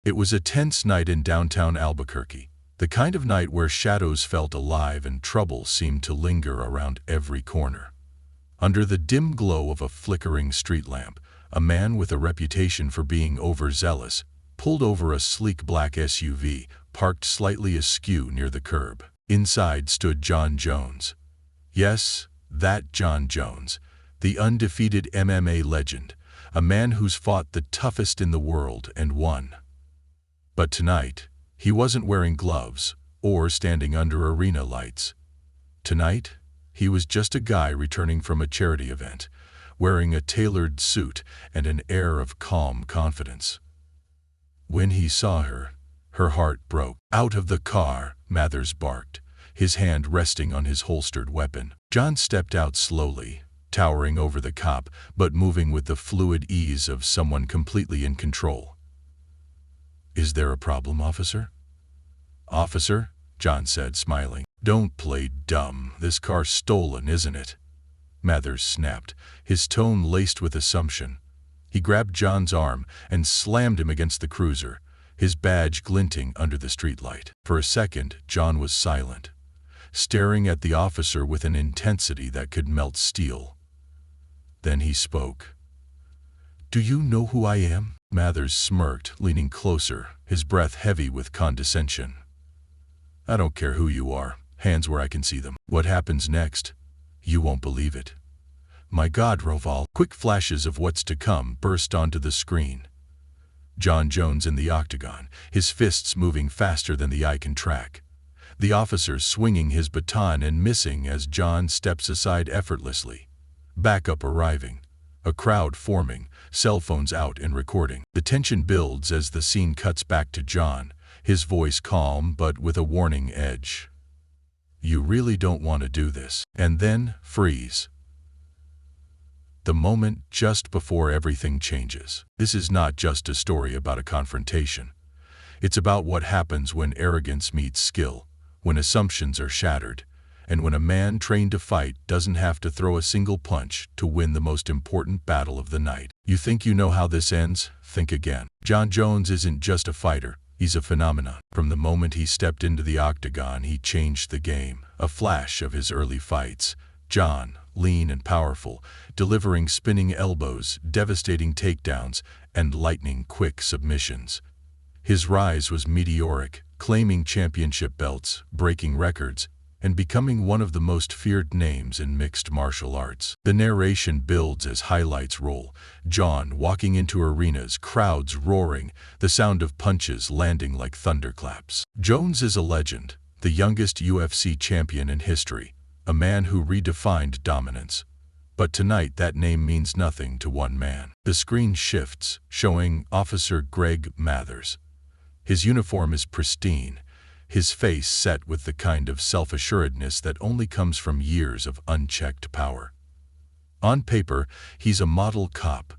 It was a tense night in downtown Albuquerque, the kind of night where shadows felt alive and trouble seemed to linger around every corner. Under the dim glow of a flickering street lamp, a man with a reputation for being overzealous pulled over a sleek black SUV parked slightly askew near the curb. Inside stood Jon Jones. Yes, that Jon Jones, the undefeated MMA legend, a man who's fought the toughest in the world and won. But tonight, he wasn't wearing gloves or standing under arena lights. Tonight, he was just a guy returning from a charity event, wearing a tailored suit and an air of calm confidence. When he saw her, her heart broke. "Out of the car," Mathers barked, his hand resting on his holstered weapon. Jon stepped out slowly, towering over the cop, but moving with the fluid ease of someone completely in control. "Is there a problem, officer?" "Officer," Jon said, smiling. "Don't play dumb. This car's stolen, isn't it?" Mathers snapped, his tone laced with assumption. He grabbed Jon's arm and slammed him against the cruiser, his badge glinting under the streetlight. For a second, Jon was silent, staring at the officer with an intensity that could melt steel. Then he spoke. "Do you know who I am?" Mathers smirked, leaning closer, his breath heavy with condescension. "I don't care who you are. Hands where I can see them." "What happens next? You won't believe it." "My God, Roval." Quick flashes of what's to come burst onto the screen. Jon Jones in the octagon, his fists moving faster than the eye can track. The officer swinging his baton and missing as Jon steps aside effortlessly. Backup arriving. A crowd forming, cell phones out and recording. The tension builds as the scene cuts back to Jon, his voice calm but with a warning edge. "You really don't want to do this." And then, freeze. The moment just before everything changes. This is not just a story about a confrontation. It's about what happens when arrogance meets skill, when assumptions are shattered, and when a man trained to fight doesn't have to throw a single punch to win the most important battle of the night. You think you know how this ends? Think again. Jon Jones isn't just a fighter, he's a phenomenon. From the moment he stepped into the octagon, he changed the game. A flash of his early fights. Jon, lean and powerful, delivering spinning elbows, devastating takedowns, and lightning-quick submissions. His rise was meteoric, claiming championship belts, breaking records, and becoming one of the most feared names in mixed martial arts. The narration builds as highlights roll. Jon walking into arenas, crowds roaring, the sound of punches landing like thunderclaps. Jones is a legend, the youngest UFC champion in history, a man who redefined dominance. But tonight that name means nothing to one man. The screen shifts, showing Officer Greg Mathers. His uniform is pristine, his face set with the kind of self-assuredness that only comes from years of unchecked power. On paper, he's a model cop,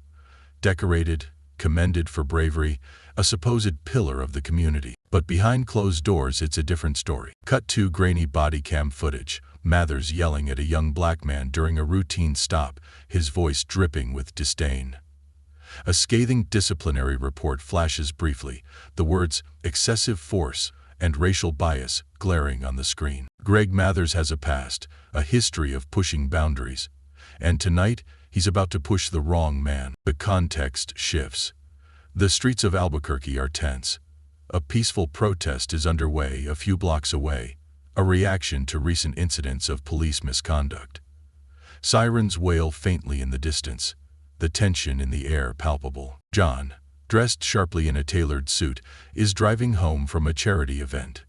decorated, commended for bravery, a supposed pillar of the community. But behind closed doors it's a different story. Cut to grainy body cam footage, Mathers yelling at a young black man during a routine stop, his voice dripping with disdain. A scathing disciplinary report flashes briefly, the words "excessive force" and "racial bias" glaring on the screen. Greg Mathers has a past, a history of pushing boundaries. And tonight, he's about to push the wrong man. The context shifts. The streets of Albuquerque are tense. A peaceful protest is underway a few blocks away, a reaction to recent incidents of police misconduct. Sirens wail faintly in the distance, the tension in the air palpable. Jon, dressed sharply in a tailored suit, is driving home from a charity event.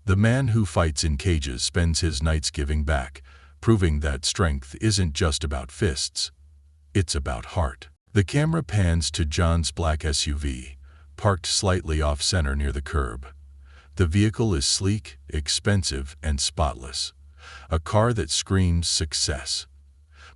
The man who fights in cages spends his nights giving back, proving that strength isn't just about fists. It's about heart. The camera pans to Jon's black SUV, parked slightly off-center near the curb. The vehicle is sleek, expensive, and spotless. A car that screams success.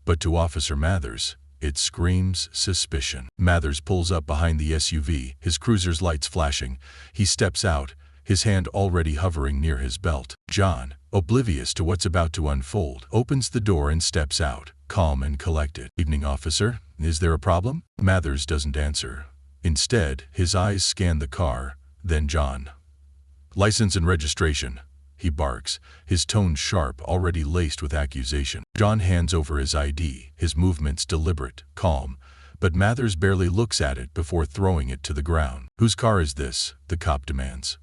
But to Officer Mathers, it screams suspicion. Mathers pulls up behind the SUV, his cruiser's lights flashing. He steps out, his hand already hovering near his belt. Jon, oblivious to what's about to unfold, opens the door and steps out, calm and collected. "Evening, officer. Is there a problem?" Mathers doesn't answer, Instead, his eyes scan the car, then Jon. "License and registration," he barks, his tone sharp, already laced with accusation. Jon hands over his ID, his movements deliberate, calm, but Mathers barely looks at it before throwing it to the ground. "Whose car is this?" the cop demands.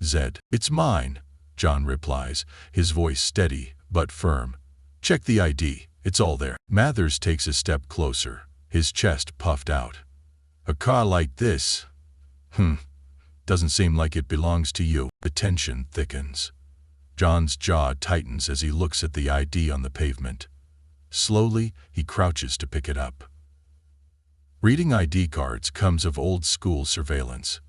"Zed." "It's mine," Jon replies, his voice steady but firm. "Check the ID, it's all there." Mathers takes a step closer, his chest puffed out. "A car like this? Doesn't seem like it belongs to you." The tension thickens. Jon's jaw tightens as he looks at the ID on the pavement. Slowly, he crouches to pick it up. Reading ID cards comes of old-school surveillance.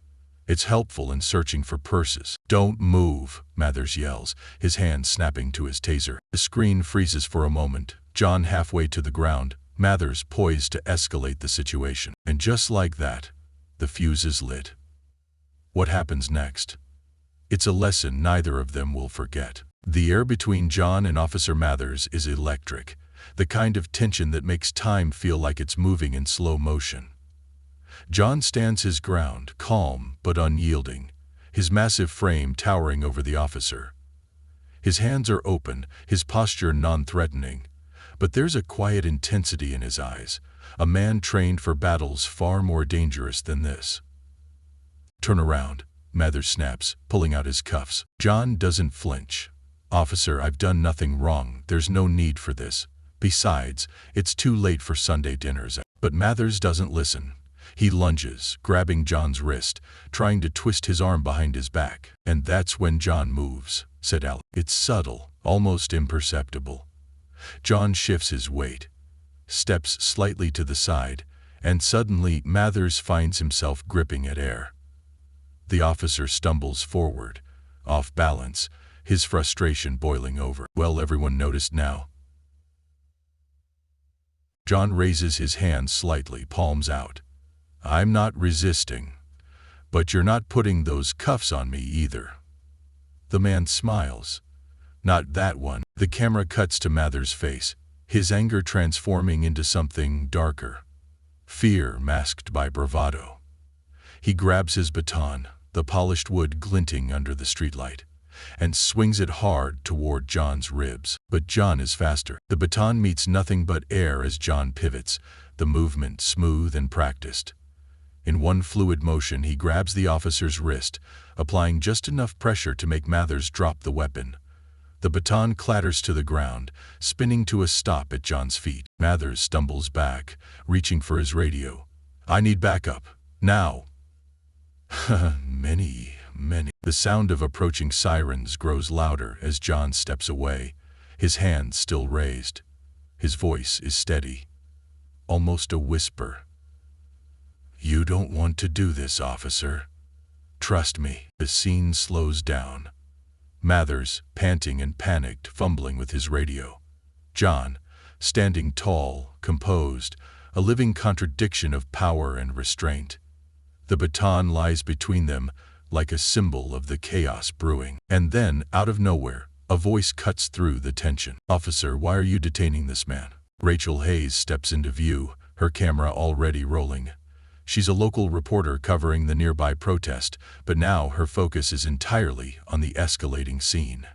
It's helpful in searching for purses. "Don't move," Mathers yells, his hand snapping to his taser. The screen freezes for a moment, Jon halfway to the ground, Mathers poised to escalate the situation. And just like that, the fuse is lit. What happens next? It's a lesson neither of them will forget. The air between Jon and Officer Mathers is electric, the kind of tension that makes time feel like it's moving in slow motion. Jon stands his ground, calm but unyielding, his massive frame towering over the officer. His hands are open, his posture non-threatening, but there's a quiet intensity in his eyes, a man trained for battles far more dangerous than this. "Turn around," Mathers snaps, pulling out his cuffs. Jon doesn't flinch. "Officer, I've done nothing wrong. There's no need for this. Besides, it's too late for Sunday dinners." But Mathers doesn't listen. He lunges, grabbing Jon's wrist, trying to twist his arm behind his back. "And that's when Jon moves," said Al. "It's subtle, almost imperceptible." Jon shifts his weight, steps slightly to the side, and suddenly Mathers finds himself gripping at air. The officer stumbles forward, off balance, his frustration boiling over. "Well, everyone noticed now." Jon raises his hands slightly, palms out. "I'm not resisting. But you're not putting those cuffs on me either." The man smiles. "Not that one." The camera cuts to Mathers' face, his anger transforming into something darker. Fear masked by bravado. He grabs his baton, the polished wood glinting under the streetlight, and swings it hard toward Jon's ribs. But Jon is faster. The baton meets nothing but air as Jon pivots, the movement smooth and practiced. In one fluid motion, he grabs the officer's wrist, applying just enough pressure to make Mathers drop the weapon. The baton clatters to the ground, spinning to a stop at Jon's feet. Mathers stumbles back, reaching for his radio. "I need backup. Now." Many. The sound of approaching sirens grows louder as Jon steps away, his hands still raised. His voice is steady, almost a whisper. "You don't want to do this, officer. Trust me." The scene slows down. Mathers, panting and panicked, fumbling with his radio. Jon, standing tall, composed, a living contradiction of power and restraint. The baton lies between them, like a symbol of the chaos brewing. And then, out of nowhere, a voice cuts through the tension. "Officer, why are you detaining this man?" Rachel Hayes steps into view, her camera already rolling. She's a local reporter covering the nearby protest, but now her focus is entirely on the escalating scene.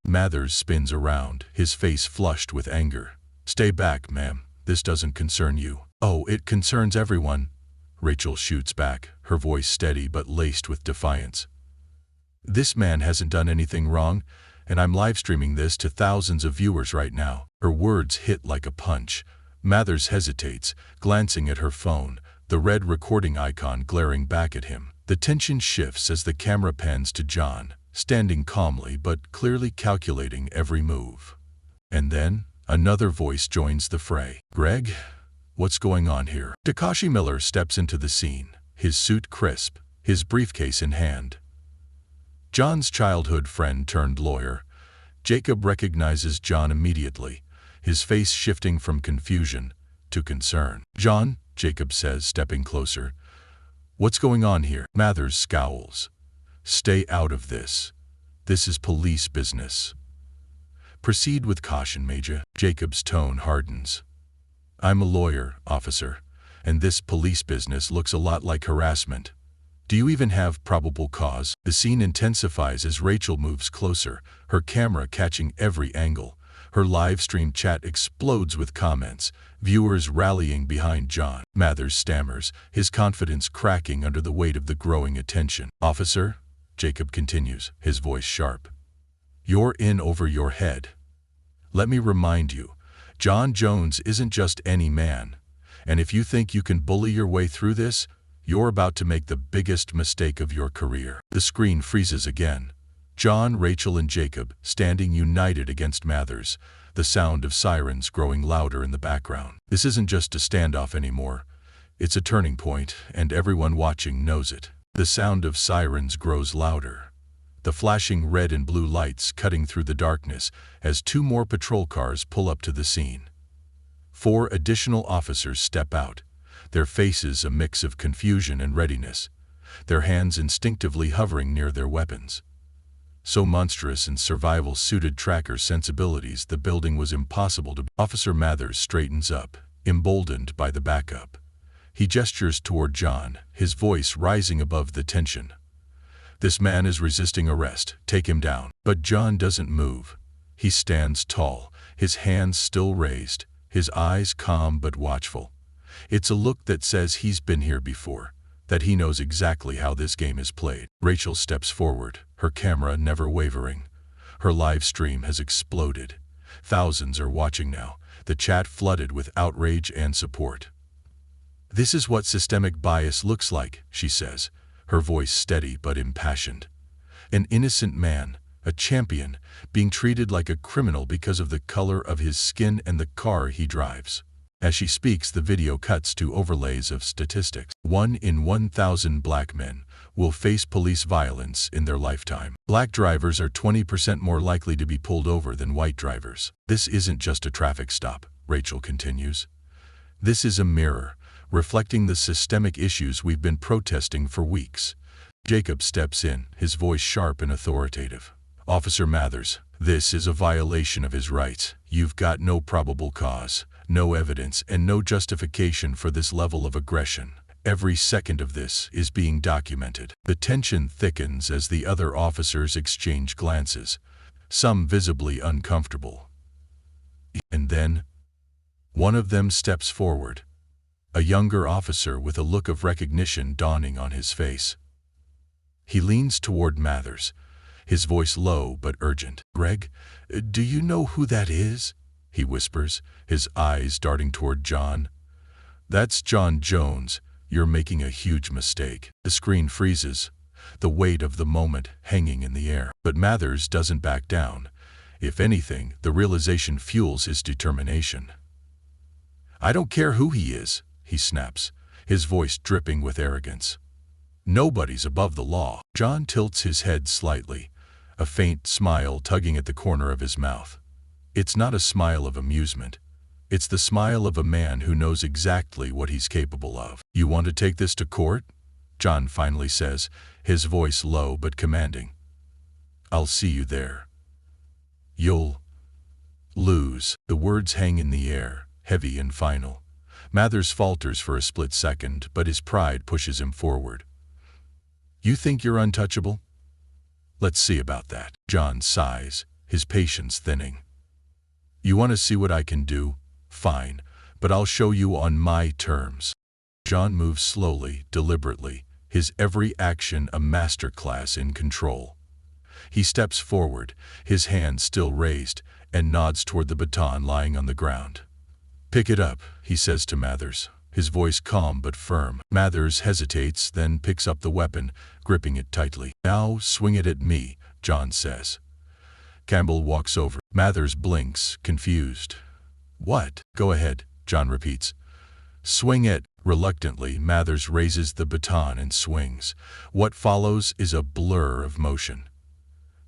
Mathers spins around, his face flushed with anger. "Stay back, ma'am. This doesn't concern you." "Oh, it concerns everyone," Rachel shoots back, her voice steady but laced with defiance. "This man hasn't done anything wrong, and I'm live-streaming this to thousands of viewers right now." Her words hit like a punch. Mathers hesitates, glancing at her phone, the red recording icon glaring back at him. The tension shifts as the camera pans to Jon, standing calmly but clearly calculating every move. And then, another voice joins the fray. "Greg? What's going on here?" Takashi Miller steps into the scene, his suit crisp, his briefcase in hand. Jon's childhood friend turned lawyer. Jacob recognizes Jon immediately, his face shifting from confusion to concern. "Jon," Jacob says, stepping closer. "What's going on here?" Mathers scowls. "Stay out of this. This is police business." "Proceed with caution, Major." Jacob's tone hardens. "I'm a lawyer, officer. And this police business looks a lot like harassment. Do you even have probable cause? The scene intensifies as Rachel moves closer, her camera catching every angle. Her live stream chat explodes with comments, viewers rallying behind Jon. Mathers stammers, his confidence cracking under the weight of the growing attention. "Officer," Jacob continues, his voice sharp, "you're in over your head. Let me remind you, Jon Jones isn't just any man. And if you think you can bully your way through this, you're about to make the biggest mistake of your career." The screen freezes again. Jon, Rachel, and Jacob standing united against Mathers, the sound of sirens growing louder in the background. This isn't just a standoff anymore. It's a turning point, and everyone watching knows it. The sound of sirens grows louder, the flashing red and blue lights cutting through the darkness as 2 more patrol cars pull up to the scene. 4 additional officers step out, their faces a mix of confusion and readiness, their hands instinctively hovering near their weapons. So monstrous in survival-suited tracker sensibilities, the building was impossible to... Officer Mathers straightens up, emboldened by the backup. He gestures toward Jon, his voice rising above the tension. "This man is resisting arrest. Take him down." But Jon doesn't move. He stands tall, his hands still raised, his eyes calm but watchful. It's a look that says he's been here before, that he knows exactly how this game is played. Rachel steps forward, her camera never wavering. Her live stream has exploded. Thousands are watching now, the chat flooded with outrage and support. "This is what systemic bias looks like," she says, her voice steady but impassioned. "An innocent man, a champion, being treated like a criminal because of the color of his skin and the car he drives." As she speaks, the video cuts to overlays of statistics. 1 in 1,000 black men will face police violence in their lifetime. Black drivers are 20% more likely to be pulled over than white drivers. "This isn't just a traffic stop," Rachel continues. "This is a mirror, reflecting the systemic issues we've been protesting for weeks." Jacob steps in, his voice sharp and authoritative. "Officer Mathers, this is a violation of his rights. You've got no probable cause, no evidence, and no justification for this level of aggression. Every second of this is being documented." The tension thickens as the other officers exchange glances, some visibly uncomfortable. And then, one of them steps forward, a younger officer with a look of recognition dawning on his face. He leans toward Mathers, his voice low but urgent. "Greg, do you know who that is?" he whispers, his eyes darting toward Jon. "That's Jon Jones. You're making a huge mistake." The screen freezes, the weight of the moment hanging in the air. But Mathers doesn't back down. If anything, the realization fuels his determination. "I don't care who he is," he snaps, his voice dripping with arrogance. "Nobody's above the law." Jon tilts his head slightly, a faint smile tugging at the corner of his mouth. It's not a smile of amusement. It's the smile of a man who knows exactly what he's capable of. "You want to take this to court?" Jon finally says, his voice low but commanding. "I'll see you there. You'll lose." The words hang in the air, heavy and final. Mathers falters for a split second, but his pride pushes him forward. "You think you're untouchable? Let's see about that." Jon sighs, his patience thinning. "You want to see what I can do? Fine, but I'll show you on my terms." Jon moves slowly, deliberately, his every action a masterclass in control. He steps forward, his hand still raised, and nods toward the baton lying on the ground. "Pick it up," he says to Mathers, his voice calm but firm. Mathers hesitates, then picks up the weapon, gripping it tightly. "Now swing it at me," Jon says. Campbell walks over. Mathers blinks, confused. "What?" "Go ahead," Jon repeats. "Swing it." Reluctantly, Mathers raises the baton and swings. What follows is a blur of motion.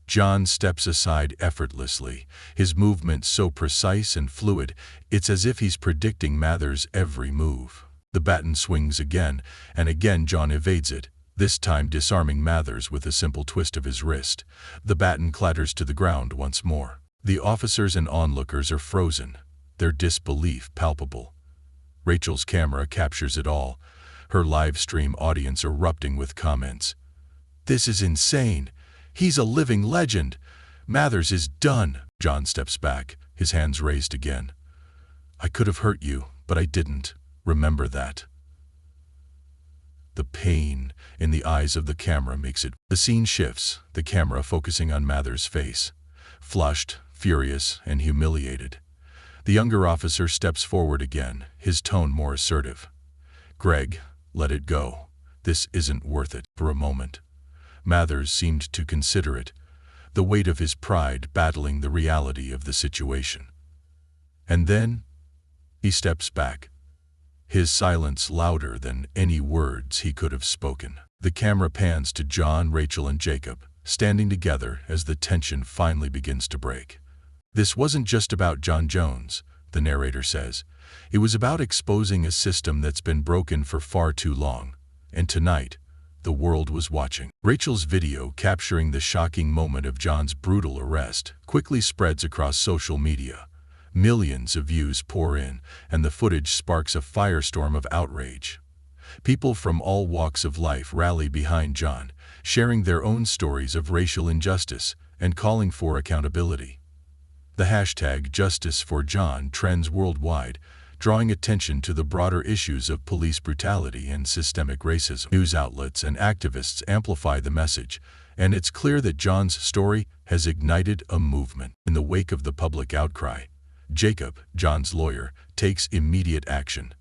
Jon steps aside effortlessly, his movement so precise and fluid, it's as if he's predicting Mathers' every move. The baton swings again, and again Jon evades it, this time disarming Mathers with a simple twist of his wrist. The baton clatters to the ground once more. The officers and onlookers are frozen, their disbelief palpable. Rachel's camera captures it all, her live stream audience erupting with comments. "This is insane. He's a living legend. Mathers is done." Jon steps back, his hands raised again. "I could have hurt you, but I didn't. Remember that." The pain in the eyes of the camera makes it. The scene shifts, the camera focusing on Mathers' face. Flushed, furious, and humiliated. The younger officer steps forward again, his tone more assertive. "Greg, let it go. This isn't worth it." For a moment, Mathers seemed to consider it, the weight of his pride battling the reality of the situation. And then, he steps back, his silence louder than any words he could have spoken. The camera pans to Jon, Rachel, and Jacob, standing together as the tension finally begins to break. "This wasn't just about Jon Jones," the narrator says. "It was about exposing a system that's been broken for far too long. And tonight, the world was watching." Rachel's video capturing the shocking moment of Jon's brutal arrest quickly spreads across social media. Millions of views pour in, and the footage sparks a firestorm of outrage. People from all walks of life rally behind Jon, sharing their own stories of racial injustice and calling for accountability. The hashtag #JusticeForJon trends worldwide, drawing attention to the broader issues of police brutality and systemic racism. News outlets and activists amplify the message, and it's clear that Jon's story has ignited a movement. In the wake of the public outcry, Jacob, Jon's lawyer, takes immediate action.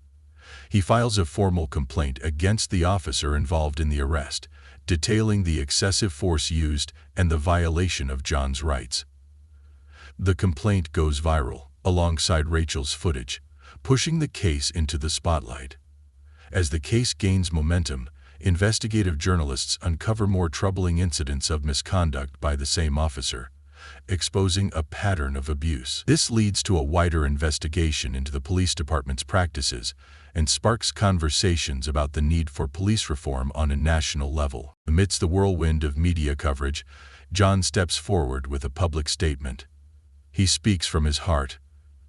He files a formal complaint against the officer involved in the arrest, detailing the excessive force used and the violation of Jon's rights. The complaint goes viral, alongside Rachel's footage, pushing the case into the spotlight. As the case gains momentum, investigative journalists uncover more troubling incidents of misconduct by the same officer, exposing a pattern of abuse. This leads to a wider investigation into the police department's practices and sparks conversations about the need for police reform on a national level. Amidst the whirlwind of media coverage, Jon steps forward with a public statement. He speaks from his heart,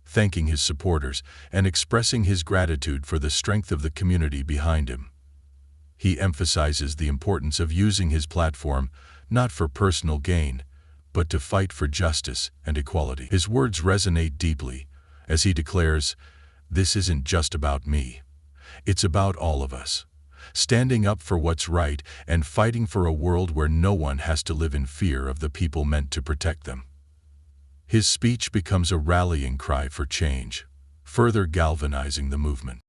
thanking his supporters and expressing his gratitude for the strength of the community behind him. He emphasizes the importance of using his platform not for personal gain, but to fight for justice and equality. His words resonate deeply as he declares, "This isn't just about me. It's about all of us, standing up for what's right and fighting for a world where no one has to live in fear of the people meant to protect them." His speech becomes a rallying cry for change, further galvanizing the movement.